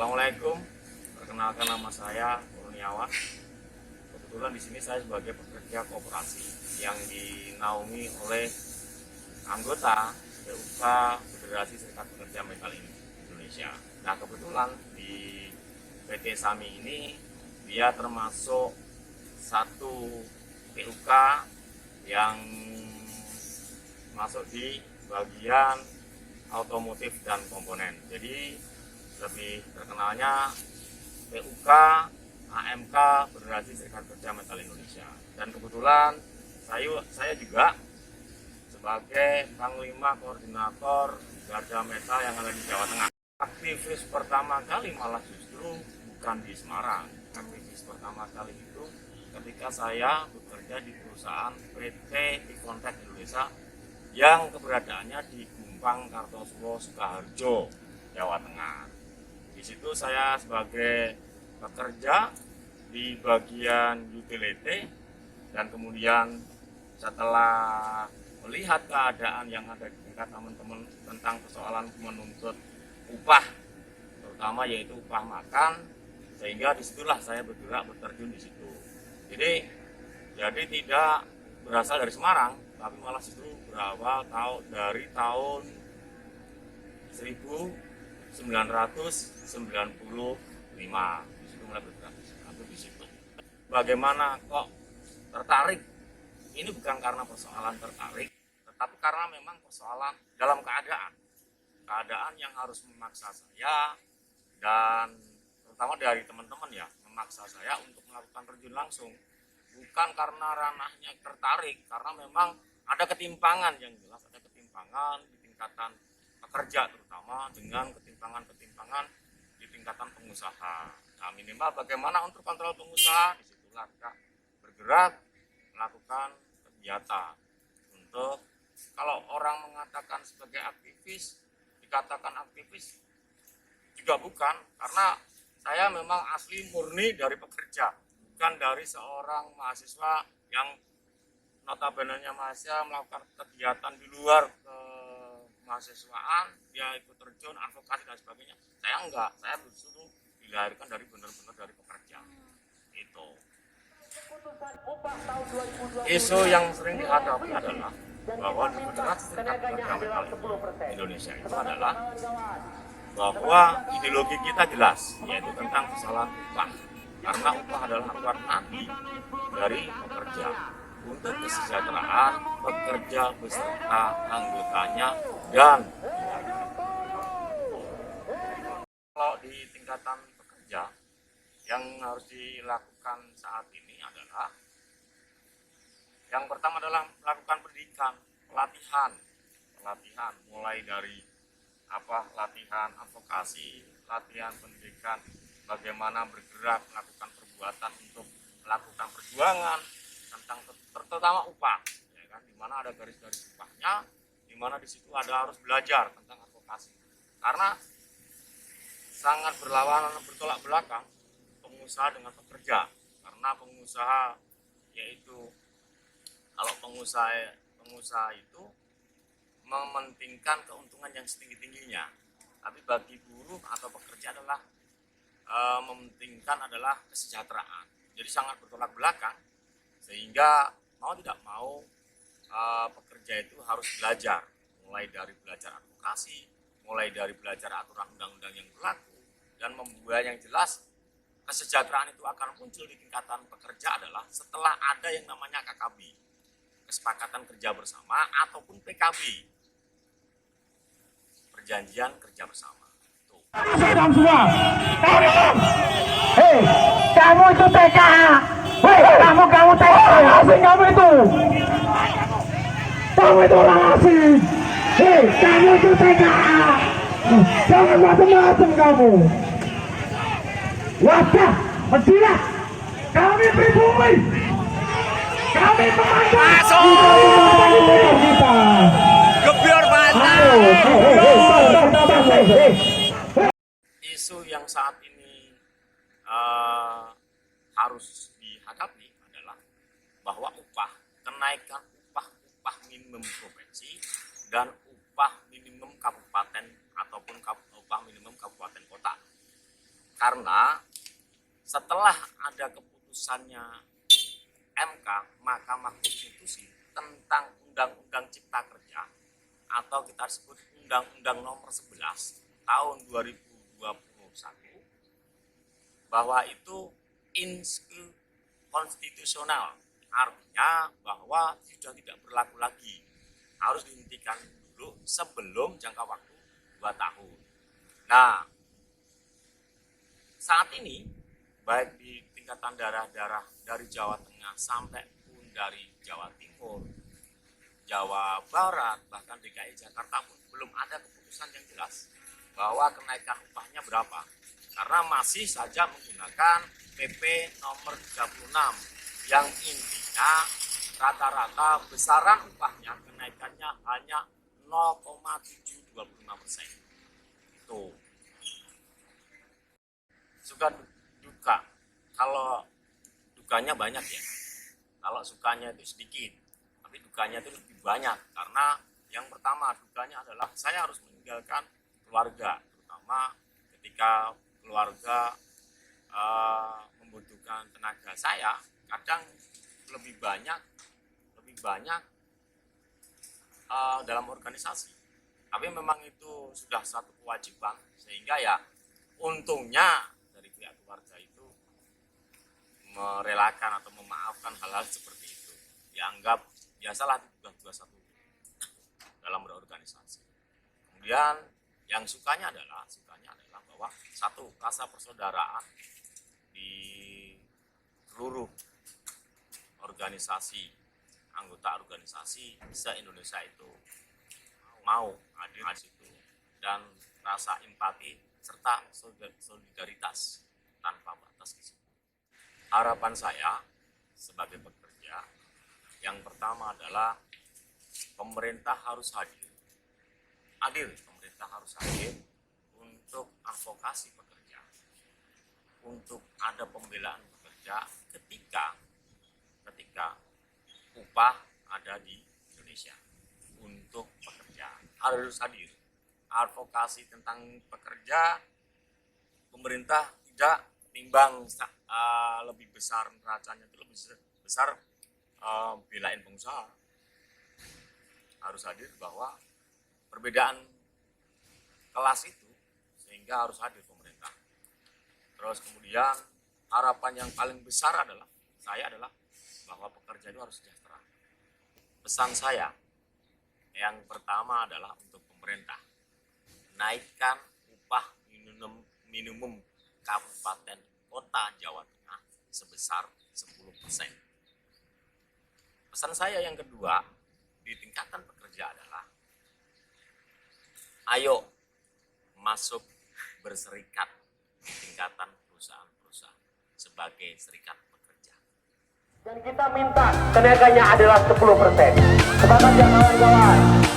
Assalamualaikum, perkenalkan nama saya Kurniawan. Kebetulan di sini saya sebagai pekerja koperasi yang dinaungi oleh anggota PUK Federasi Serikat Pekerja Metal Indonesia. Nah, kebetulan di PT SAMI ini dia termasuk satu PUK yang masuk di bagian otomotif dan komponen. Jadi lebih terkenalnya PUK AMK Federasi Serikat Pekerja Metal Indonesia. Dan kebetulan saya juga sebagai Panglima Koordinator Garda Metal yang ada di Jawa Tengah. Aktivis pertama kali malah justru bukan di Semarang. Aktivis pertama kali itu ketika saya bekerja di perusahaan PT Ikontech Indonesia yang keberadaannya di Gumpang Kartoswo, Sukoharjo, Jawa Tengah. Di situ saya sebagai pekerja di bagian utility, dan kemudian setelah melihat keadaan yang ada di tingkat teman-teman tentang persoalan menuntut upah, terutama yaitu upah makan, sehingga disitulah saya bergerak berterjun di situ. Jadi tidak berasal dari Semarang, tapi malah justru berawal dari tahun 1995. Di situ mulai bergerak di situ. Bagaimana kok tertarik? Ini bukan karena persoalan tertarik, tetapi karena memang persoalan dalam keadaan yang harus memaksa saya, dan terutama dari teman-teman ya, memaksa saya untuk melakukan terjun langsung. Bukan karena ranahnya tertarik, karena memang ada ketimpangan yang jelas, ada ketimpangan di tingkatan pekerja terutama dengan ketimpangan di tingkatan pengusaha. Nah, minimal bagaimana untuk kontrol pengusaha, disitulah kita bergerak melakukan kegiatan. Untuk kalau orang mengatakan sebagai aktivis, dikatakan aktivis juga bukan, karena saya memang asli murni dari pekerja, bukan dari seorang mahasiswa yang notabene-nya mahasiswa melakukan kegiatan di luar mahasiswaan, dia ikut terjun advokasi dan sebagainya. Saya enggak, saya justru dilahirkan dari benar-benar dari pekerja. Itu isu yang sering dihadapi adalah bahwa di Federasi Serikat Pekerja Metal Indonesia itu adalah bahwa ideologi kita jelas, yaitu tentang kesalahan upah, karena upah adalah aturan nadi dari pekerja untuk kesejahteraan pekerja beserta anggotanya dan kalau di tingkatan pekerja yang harus dilakukan saat ini adalah yang pertama adalah melakukan pendidikan, pelatihan mulai dari latihan advokasi, latihan pendidikan, bagaimana bergerak melakukan perbuatan untuk melakukan perjuangan tentang terutama upah, ya kan, di mana ada garis-garis upahnya, di mana di situ ada harus belajar tentang advokasi, karena sangat berlawanan, bertolak belakang pengusaha dengan pekerja. Karena pengusaha yaitu kalau pengusaha itu mementingkan keuntungan yang setinggi-tingginya, tapi bagi buruh atau pekerja adalah mementingkan adalah kesejahteraan. Jadi sangat bertolak belakang, sehingga mau tidak mau pekerja itu harus belajar, mulai dari belajar advokasi, mulai dari belajar aturan undang-undang yang berlaku, dan membuat yang jelas kesejahteraan itu akan muncul di tingkatan pekerja adalah setelah ada yang namanya KKB, kesepakatan kerja bersama, ataupun PKB, perjanjian kerja bersama. Semua, hei, kamu itu TKA, hei, kamu TKA, asing kamu itu orang asing, hei, kamu itu TKA, jangan macam-macam kamu. Wadah, mestilah kami pribumi, kami memandang kita. Gebiar Isu yang saat ini harus dihadapi adalah bahwa kenaikan upah minimum provinsi dan upah minimum kabupaten ataupun upah minimum kabupaten kota. Karena setelah ada keputusannya MK, Mahkamah Konstitusi tentang Undang-Undang Cipta Kerja atau kita sebut Undang-Undang Nomor 11 tahun 2021 bahwa itu inkonstitusional, artinya bahwa sudah tidak berlaku lagi, harus dihentikan dulu sebelum jangka waktu 2 tahun. Nah, saat ini baik di tingkatan daerah-daerah dari Jawa Tengah sampai pun dari Jawa Timur, Jawa Barat, bahkan DKI Jakarta pun belum ada keputusan yang jelas bahwa kenaikan upahnya berapa. Karena masih saja menggunakan PP nomor 36 yang intinya rata-rata besaran upahnya kenaikannya hanya 0,725%. Itu. Suka duka. Kalau dukanya banyak ya. Kalau sukanya itu sedikit. Tapi dukanya itu lebih banyak. Karena yang pertama dukanya adalah saya harus meninggalkan keluarga. Terutama ketika keluarga membutuhkan tenaga saya, kadang lebih banyak dalam organisasi. Tapi memang itu sudah satu kewajiban, sehingga ya untungnya dari pihak keluarga itu merelakan atau memaafkan hal-hal seperti itu. Dianggap biasalah tugas-tugas satu dalam berorganisasi. Kemudian yang sukanya adalah bahwa satu, rasa persaudaraan di seluruh organisasi, anggota organisasi se-Indonesia itu mau hadir di situ, dan rasa empati serta solidaritas tanpa batas di situ. Harapan saya sebagai pekerja, yang pertama adalah pemerintah harus hadir. Pemerintah harus hadir untuk advokasi pekerja, untuk ada pembelaan pekerja ketika upah ada di Indonesia. Untuk pekerja harus hadir. Advokasi tentang pekerja, pemerintah tidak timbang lebih besar neracanya itu lebih besar belain pengusaha. Harus hadir bahwa perbedaan kelas itu, sehingga harus hadir pemerintah. Terus kemudian harapan yang paling besar adalah bahwa pekerja itu harus sejahtera. Pesan saya yang pertama adalah untuk pemerintah, naikkan upah minimum kabupaten kota Jawa Tengah sebesar 10%. Pesan saya yang kedua di tingkatan pekerja adalah ayo masuk berserikat di tingkatan perusahaan-perusahaan sebagai serikat pekerja. Dan kita minta kenaikannya adalah 10%. Sepakat ya kawan-kawan?